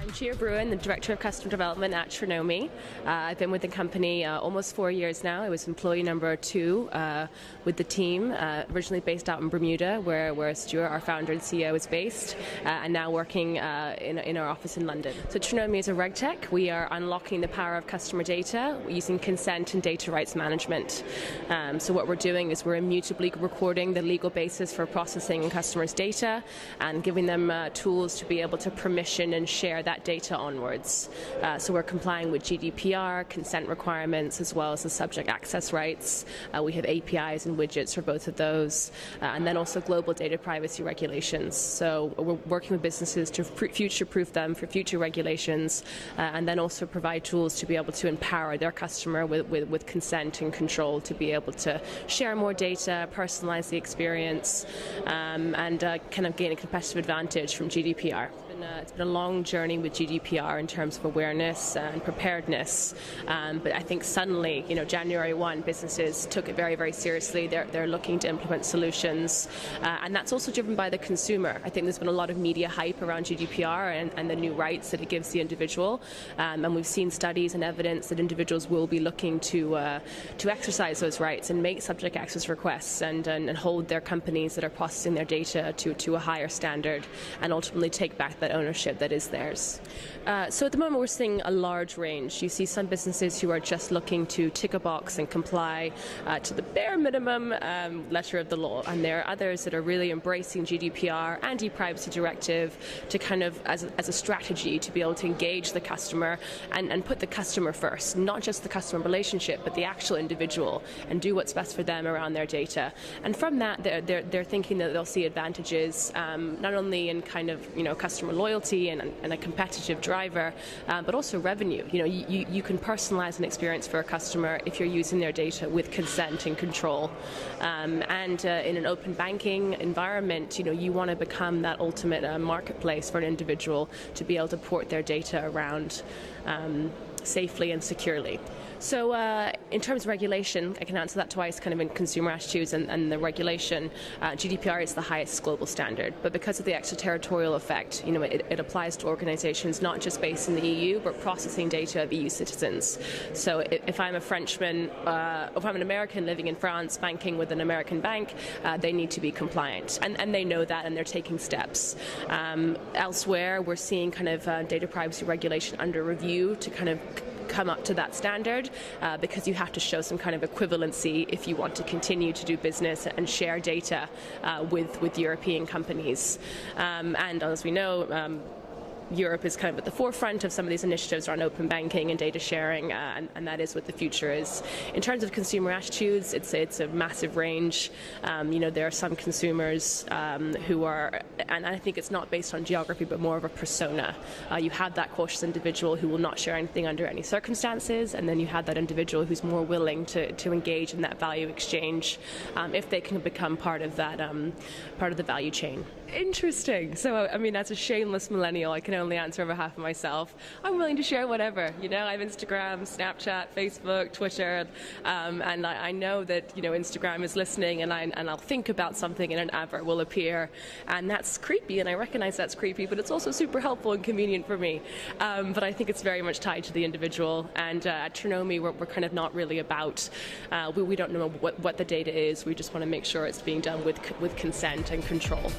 I'm Chia Brewin, the Director of Customer Development at Trunomi. I've been with the company almost 4 years now. I was employee number 2 with the team, originally based out in Bermuda, where Stuart, our founder and CEO, is based, and now working in our office in London. So Trunomi is a RegTech. We are unlocking the power of customer data using consent and data rights management. So what we're doing is we're immutably recording the legal basis for processing customers' data and giving them tools to be able to permission and share that data onwards. So we're complying with GDPR, consent requirements, as well as the subject access rights. We have APIs and widgets for both of those, and then also global data privacy regulations. So we're working with businesses to future-proof them for future regulations, and then also provide tools to be able to empower their customer with consent and control to be able to share more data, personalize the experience, and kind of gain a competitive advantage from GDPR. It's been a long journey with GDPR in terms of awareness and preparedness, but I think suddenly, January 1, businesses took it very, very seriously. They're looking to implement solutions, and that's also driven by the consumer. I think there's been a lot of media hype around GDPR and the new rights that it gives the individual, and we've seen studies and evidence that individuals will be looking to exercise those rights and make subject access requests and hold their companies that are processing their data to a higher standard and ultimately take back that ownership that is theirs. So at the moment we're seeing a large range. You see some businesses who are just looking to tick a box and comply to the bare minimum letter of the law, and there are others that are really embracing GDPR and e-privacy directive to kind of as a strategy to be able to engage the customer and put the customer first, not just the customer relationship but the actual individual, and do what's best for them around their data. And from that they're thinking that they'll see advantages not only in kind of customer loyalty and a competitive driver, but also revenue. You can personalize an experience for a customer if you're using their data with consent and control. And in an open banking environment, you want to become that ultimate marketplace for an individual to be able to port their data around safely and securely. So in terms of regulation, I can answer that twice, kind of in consumer attitudes and the regulation. GDPR is the highest global standard, but because of the extraterritorial effect, it applies to organizations not just based in the EU, but processing data of EU citizens. So if I'm a Frenchman, if I'm an American living in France, banking with an American bank, they need to be compliant, and they know that, and they're taking steps. Elsewhere, we're seeing kind of data privacy regulation under review to kind of come up to that standard, because you have to show some kind of equivalency if you want to continue to do business and share data with European companies. And as we know, Europe is kind of at the forefront of some of these initiatives around open banking and data sharing, and that is what the future is. In terms of consumer attitudes, it's a massive range. There are some consumers who are, and I think it's not based on geography, but more of a persona. You have that cautious individual who will not share anything under any circumstances, and then you have that individual who's more willing to engage in that value exchange if they can become part of that part of the value chain. Interesting. So, as a shameless millennial, I can only answer on behalf of myself. I'm willing to share whatever. I have Instagram, Snapchat, Facebook, Twitter, and I know that Instagram is listening, and I'll think about something and an advert will appear, and that's creepy, and I recognize that's creepy, but it's also super helpful and convenient for me. But I think it's very much tied to the individual, and at Trunomi we're kind of not really about. We don't know what the data is. We just want to make sure it's being done with consent and control.